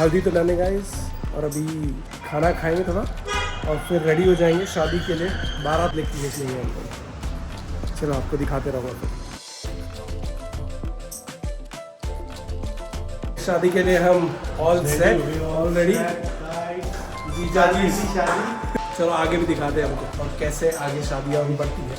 हल्दी तो डन है गाइस, और अभी खाना खाएंगे थोड़ा और फिर रेडी हो जाएंगे शादी के लिए। बारात लेके निकलेंगे हम लोग। चलो आपको दिखाते रहूँगा। फिर शादी के लिए हम ऑल सेट, ऑलरेडी जीजा जी शादी। चलो आगे भी दिखाते हैं हमको और कैसे आगे शादियाँ भी बढ़ती है।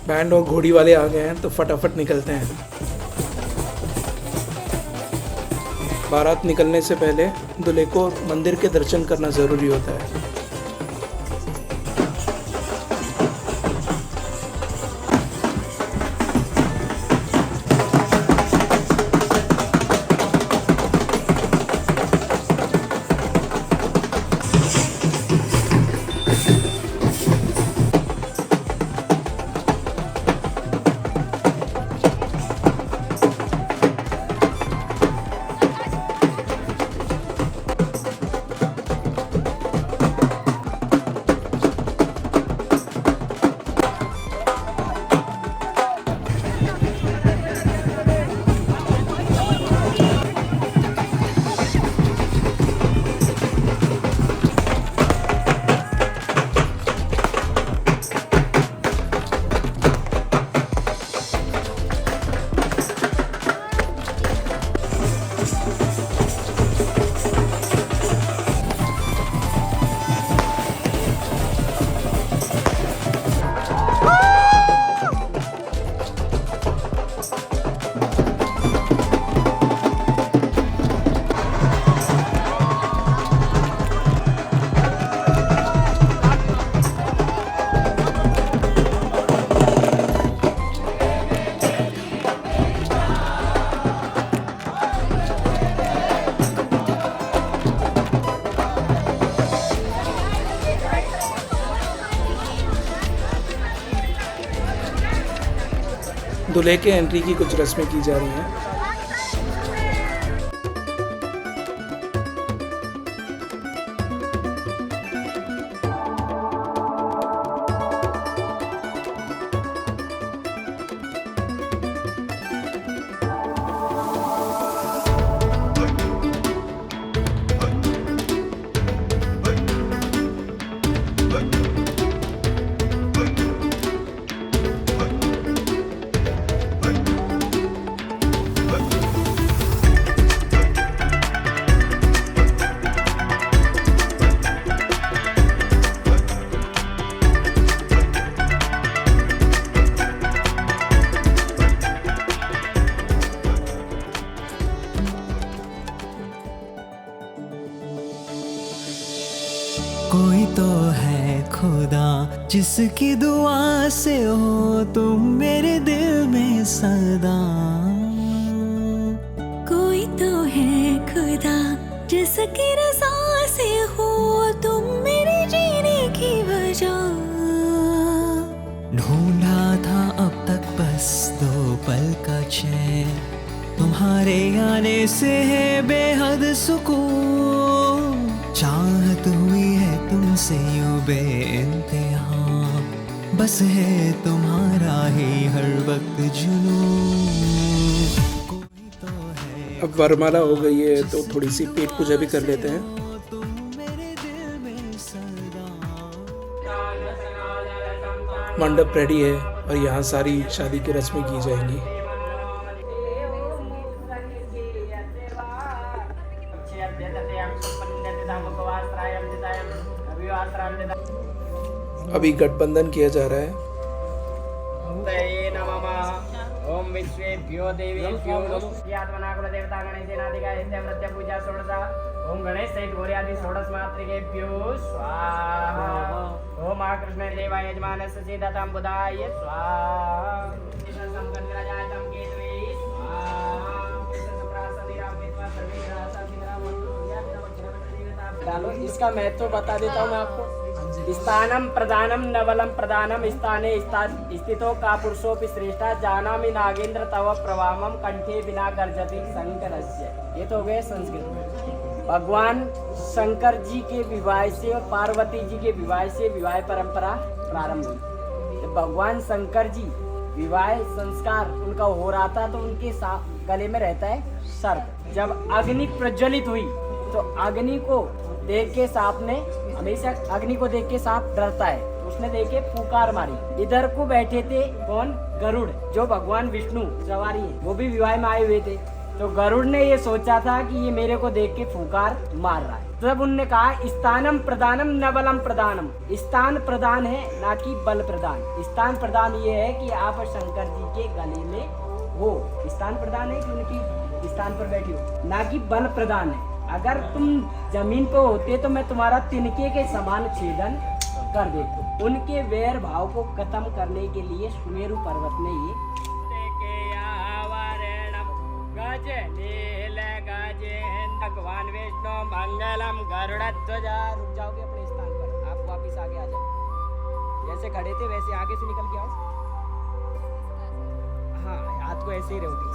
बैंड और घोड़ी वाले आ गए हैं तो फटाफट निकलते हैं। बारात निकलने से पहले दूल्हे को मंदिर के दर्शन करना ज़रूरी होता है। दूल्हे के एंट्री की कुछ रस्में की जा रही हैं। कोई तो है खुदा जिसकी दुआ से हो तुम मेरे दिल में सदा। कोई तो है खुदा जिसकी रज़ा से हो तुम मेरे जीने की वजह। ढूंढा था अब तक बस 2 पल का चैन, तुम्हारे आने से है बेहद सुकून। चाहत हुई है तुमसे यूं बेइंतहा, बस है तुम्हारा ही हर वक्त जुनून। कोई तो है अब वरमाला हो गई है तो थोड़ी सी पेट पूजा भी कर लेते हैं। तुम मेरे दिल में सदा। मंडप रेडी है और यहाँ सारी शादी की रस्में की जाएंगी। अभी गठबंधन किया जा रहा है। ओम विश्वेभ्यो देवेभ्यो यात्मनाकुल देवता गणेशेनाधिका नित्य पूजा षोडशा। ओम गणेश सहित गौर्यादि षोडश मातृकेभ्यो स्वाहा। ओम महाकृष्ण देवाय यजमानस्य सीतातां बुधाय स्वाहा। संकटराजाय तम केतवे स्वाहा। कृष्ण संप्रासदिराम विद्वा सर्वे डालो। इसका महत्व बता देता हूँ मैं आपको। स्थानम प्रदानम नवलम प्रदानम स्थाने स्थितो का पुरुषोपि श्रेष्ठा जानामि नागेंद्र तव प्रवामम कंठे बिना गर्जति शंकरस्य। ये तो हो गए संस्कृत। भगवान शंकर जी के विवाह से और पार्वती जी के विवाह से विवाह परंपरा प्रारंभ हुई। जब भगवान शंकर जी विवाह संस्कार उनका हो रहा था तो उनके गले में रहता है सर्प। जब अग्नि प्रज्वलित हुई तो अग्नि को देख के सांप ने, हमेशा अग्नि को देख के सांप डरता है, तो उसने देख के फुकार मारी। इधर को बैठे थे कौन? गरुड़, जो भगवान विष्णु सवारी है, वो भी विवाह में आए हुए थे। तो गरुड़ ने ये सोचा था कि ये मेरे को देख के फुकार मार रहा है। तब उनने कहा स्थानम प्रदानम न बलम प्रदानम। स्थान प्रदान है ना कि बल प्रदान। स्थान प्रदान ये है कि आप शंकर जी के गले में हो। स्थान प्रदान है कि उनकी स्थान पर बैठी हो, ना कि बल प्रदान है। अगर तुम जमीन पे होते तो मैं तुम्हारा तिनके के समान छेदन कर देता। उनके वैर भाव को खत्म करने के लिए सुमेरु पर्वत ने ये भगवान विष्णु मंगलम गरुड़ध्वजा। रुक जाओगे अपने स्थान पर, आप वापिस आगे आ जाओ। जैसे खड़े थे वैसे आगे से निकल के आओ। हाँ, हाथ को ऐसे ही रहोगे।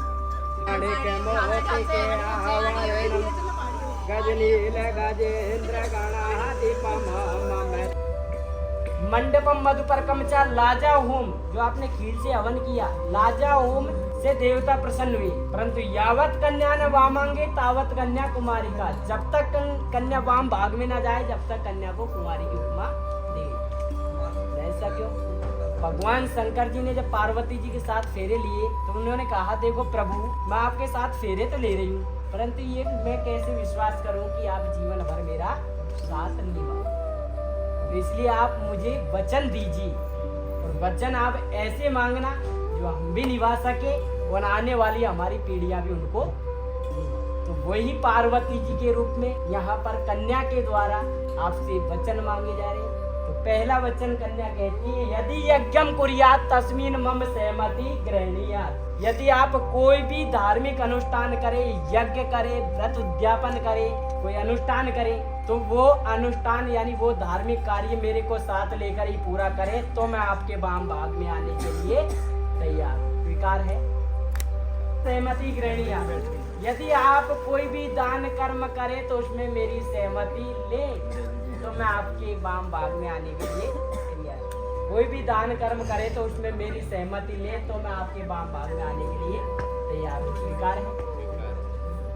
मंडपम मधुपर्कम चा लाजा होम, जो आपने खीर से हवन किया, लाजा होम से देवता प्रसन्न हुए। परंतु यावत कन्या न वामांगे तावत कन्या कुमारी का। जब तक कन्या वाम भाग में न जाए तब तक कन्या को कुमारी की उपमा दे। ऐसा क्यों? भगवान शंकर जी ने जब पार्वती जी के साथ फेरे लिए तो उन्होंने कहा देखो प्रभु, मैं आपके साथ फेरे तो ले रही हूँ, परंतु ये मैं कैसे विश्वास करूं कि आप जीवन भर मेरा साथ निभाओ। तो इसलिए आप मुझे वचन दीजिए, और वचन आप ऐसे मांगना जो हम भी निभा सके और आने वाली हमारी पीढ़ियां भी उनको। तो वही पार्वती जी के रूप में यहाँ पर कन्या के द्वारा आपसे वचन मांगे जा रहे हैं। तो पहला वचन कन्या कहती है, यदि यज्ञम कुर्यात तस्मिन मम सहमति ग्रहणीयात्। यदि आप कोई भी धार्मिक अनुष्ठान करे, यज्ञ करे, व्रत उद्यापन करे, कोई अनुष्ठान करे, तो वो अनुष्ठान यानी वो धार्मिक कार्य मेरे को साथ लेकर ही पूरा करे, तो मैं आपके वाम भाग में आने के लिए तैयार। स्वीकार है? सहमति ग्रहणीयात्। यदि आप कोई भी दान कर्म करे तो उसमें मेरी सहमति ले, तो मैं आपके वाम भाग में आने के लिए तैयार। कोई भी दान कर्म करे तो उसमें मेरी सहमति ले, तो मैं आपके वाम भाग में आने के लिए तैयार हूँ। स्वीकार है?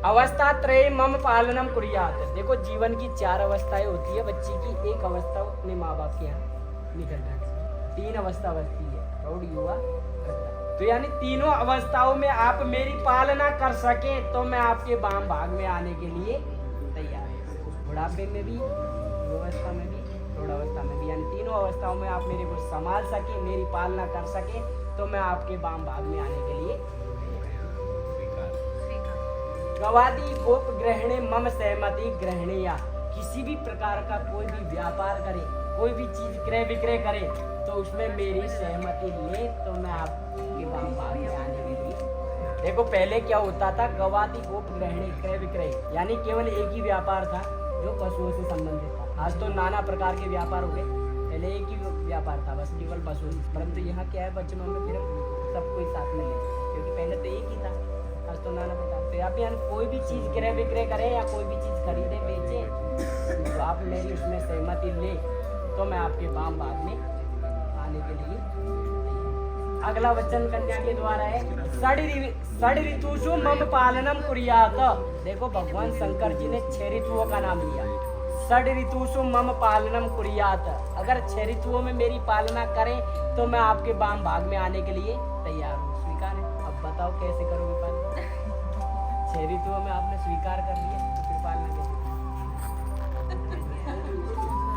अवस्था त्रय मम पालनम कुर्यात। देखो जीवन की 4 अवस्थाएं होती है बच्ची की। एक अवस्था अपने माँ बाप के यहाँ निकल जाती है, 3 अवस्था बचती है, प्रौढ़, युवा, वृद्धा। तो यानी तीनों अवस्थाओं में आप मेरी पालना कर सके तो मैं आपके वाम भाग में आने के लिए तैयार हूँ। बुढ़ापे में भी, युवावस्था में भी, प्रौढ़ावस्था में भी, यानी तीनों अवस्थाओं में आप मेरे को संभाल सके, मेरी पालना कर सके, तो मैं आपके वाम भाग में आने के लिए। गवादी गोप ग्रहणे मम सहमति ग्रहणीया। किसी भी प्रकार का कोई भी व्यापार करे, कोई भी चीज क्रय विक्रय करे, तो उसमें मेरी सहमति ले, तो मैं आपके वाम भाग में आने के लिए। देखो पहले क्या होता था, गवादी गोप ग्रहणे क्रय विक्रय, यानी केवल एक ही व्यापार था जो पशुओं से संबंधित था। आज तो नाना प्रकार के व्यापार हो गए, पहले एक ही व्यापार था बस, केवल पशु। परंतु यहाँ क्या है, वचनों में फिर सब कोई साथ में ले, क्योंकि पहले तो एक ही था, आज तो नाना प्रकार। तो यहाँ पे कोई भी चीज क्रय विक्रय करे या कोई भी चीज खरीदे बेचे, तो आप मेरी उसमें सहमति ले, तो मैं आपके वाम भाग में आने के लिए। अगला वचन कन्या के द्वारा है, षड ऋतुषु मम पालनम कुर्यात। देखो भगवान शंकर जी ने 6 ऋतुओं का नाम लिया। षड ऋतुषु मम पालनम कुर्यात। अगर 6 ऋतुओं में मेरी पालना करें तो मैं आपके वाम भाग में आने के लिए तैयार हूँ। स्वीकार है? अब बताओ कैसे करोगे पालना? 6 ऋतुओं में आपने स्वीकार कर लिया, तो फिर पालना कैसे?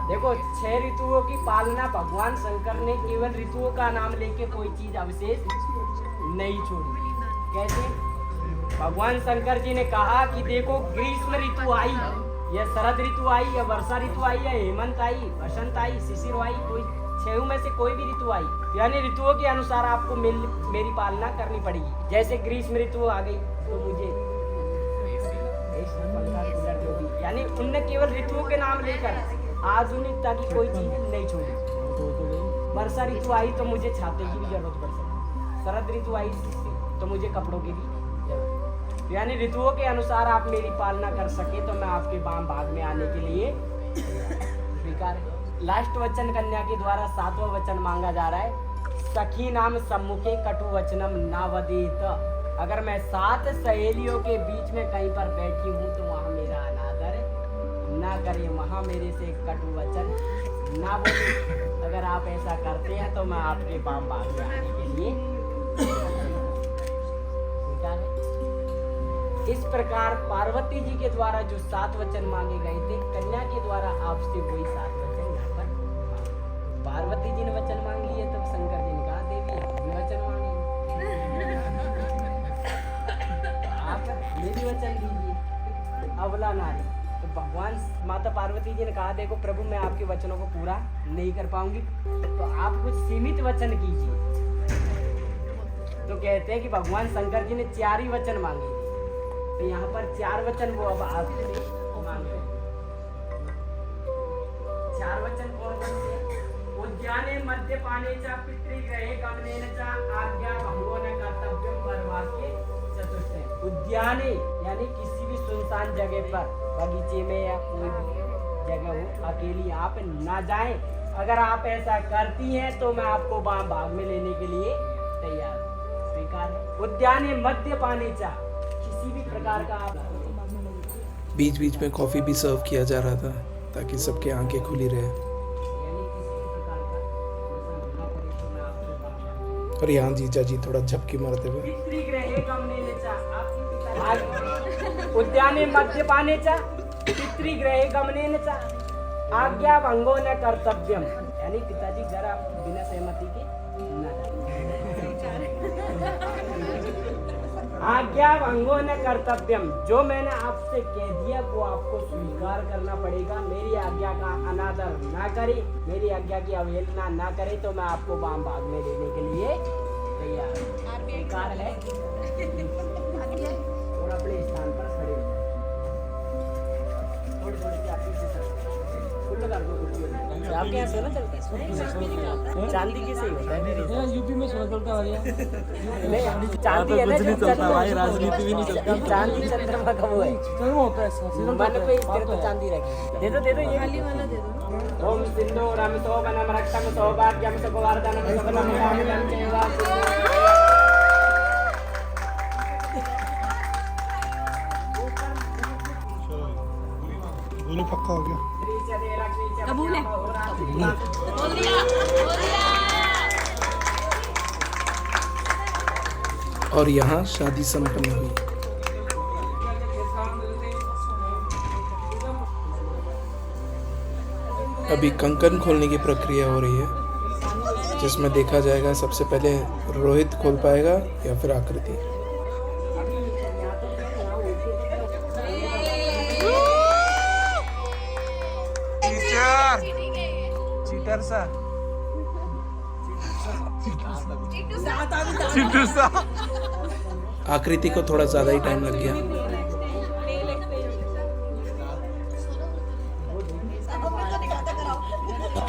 देखो 6 ऋतुओं की पालना भगवान शंकर ने केवल ऋतुओं का नाम लेके कोई चीज अवशेष नहीं छोड़ी। कैसे? भगवान शंकर जी ने कहा कि देखो ग्रीष्म ऋतु आई, या शरद ऋतु आई, या वर्षा ऋतु आई, या हेमंत आई, बसंत आई, शिशिर आई, कोई 6 में से कोई भी ऋतु आई, यानी ऋतुओं के अनुसार आपको मेरी पालना करनी पड़ेगी। जैसे ग्रीष्म ऋतु आ गई तो मुझे यानी उनने केवल ऋतुओं के नाम लेकर आधुनिकता की कोई चीज नहीं छोड़ी। वर्षा ऋतु आई तो मुझे छाते की भी जरूरत पड़ सकती, शरद ऋतु आई तो मुझे कपड़ों की भी जरूरत। यानी ऋतुओं के अनुसार आप मेरी पालना कर सके तो मैं आपके वाम भाग में आने के लिए स्वीकार है। लास्ट वचन कन्या के द्वारा 7वां वचन मांगा जा रहा है, सखी नाम सम्मुखे कटु वचनम ना वदेत। अगर मैं 7 सहेलियों के बीच में कहीं पर बैठी हूँ तो वहाँ मेरा अनादर ना करे, वहाँ मेरे से कटु वचन ना बोले। अगर आप ऐसा करते हैं तो मैं आपके वाम भाग में आने के लिए स्वीकार है। इस प्रकार पार्वती जी के द्वारा जो 7 वचन मांगे गए थे, कन्या के द्वारा आपसे वही 7 वचन यहाँ पर मांगे। पार्वती जी ने वचन मांग लिए तब शंकर जी ने कहा देवी आपने वचन मांगे, आप ये भी वचन दीजिए। अबला नारी, तो भगवान माता पार्वती जी ने कहा देखो प्रभु मैं आपके वचनों को पूरा नहीं कर पाऊंगी तो आप कुछ सीमित वचन कीजिए। तो कहते हैं कि भगवान शंकर जी ने 4 ही वचन मांगे, तो यहाँ पर 4 वचन वो अब आपसे मांग रहे हैं। 4 वचन कौन कौन से? उद्याने मद्यपाने च पितृगृहे गमनेन च आज्ञा भंगो न कर्तव्यम परवाक्ये चतुष्टय। उद्याने यानी किसी भी सुनसान जगह पर, बगीचे में या कोई भी जगह हो, अकेली आप ना जाएं। अगर आप ऐसा करती हैं तो मैं आपको वाम भाग में लेने के लिए तैयार हूं, स्वीकार है। उद्याने मद्यपाने च किसी भी प्रकार का आप, बीच बीच में कॉफी भी सर्व किया जा रहा था ताकि सबके आंखें खुली रहे। और यहाँ जीजा जी थोड़ा झपकी मारते हुए, उद्याने मद्यपाने च पितृगृहे गमनेन च आज्ञा भंगो न कर्तव्यम। यानी पिताजी घर आप बिना सहमति के न जाएं। आज्ञा भंगो न कर्तव्यम, जो मैंने आपसे कह दिया वो आपको स्वीकार करना पड़ेगा। मेरी आज्ञा का अनादर ना करे, मेरी आज्ञा की अवहेलना ना करे तो मैं आपको वाम भाग में लेने के लिए तैयार हूं, स्वीकार है। और अपने स्थान पर खड़े हो जाए, थोड़ी थोड़ी सी आप पीछे सर फुल कर दो। आपके यहाँ सोना चलता है? चांदी कैसे होता है? यूपी में सोना चलता है, नहीं चांदी है ना, कुछ नहीं चलता भाई, राजनीति भी नहीं चलती। चांदी चंद्रमा का वो है, चलो होता है मन पे इस तरह तो चांदी रखी। दे दो ये खाली वाला दे दो। ओम सिंदूरम शोभनम रक्तम सौभाग्यम सुखवर्धनम सुखदम कामितं चैव। बोलो पक्का हो गया। कबूल है। और यहाँ शादी संपन्न हुई। अभी कंकन खोलने की प्रक्रिया हो रही है, जिसमें देखा जाएगा सबसे पहले रोहित खोल पाएगा या फिर आकृति। चीटर सा आकृति को थोड़ा ज्यादा ही टाइम लग गया।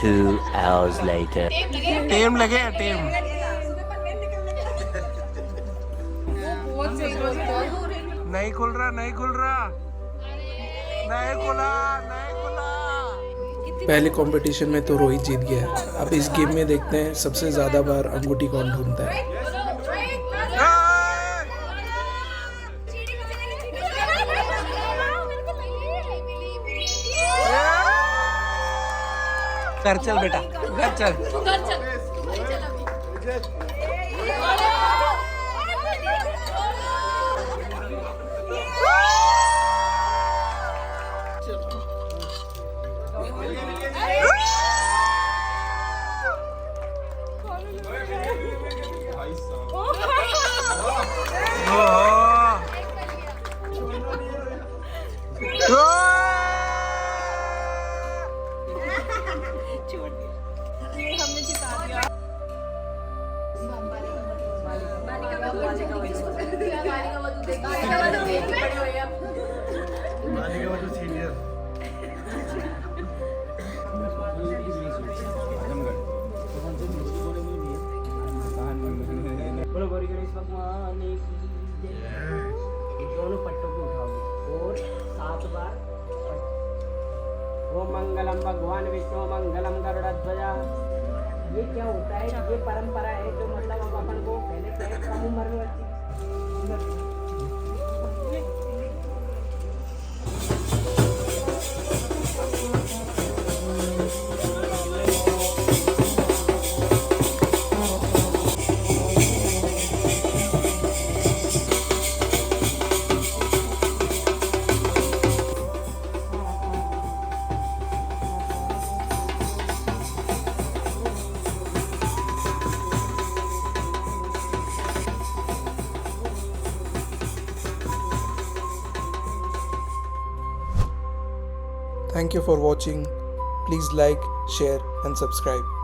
Two hours later. टेम लगे टेम। नहीं खुल रहा, नहीं खुल रहा, नहीं खुला, नहीं खुला। पहले कंपटीशन में तो रोहित जीत गया, अब इस गेम में देखते हैं सबसे ज्यादा बार अंगूठी कौन ढूंढता है। घर चल बेटा, घर चल। बोलो गौरी गणेश भगवान की जय। दोनों पट्टों को उठाओगे और 7 बार ओम मंगलम भगवान विष्णु मंगलम गरुड़ध्वजा। ये क्या होता है, ये परंपरा है जो मतलब अब अपन को पहले क्या है, कम उम्र में बच्ची Thank you for watching. Please like, share and subscribe.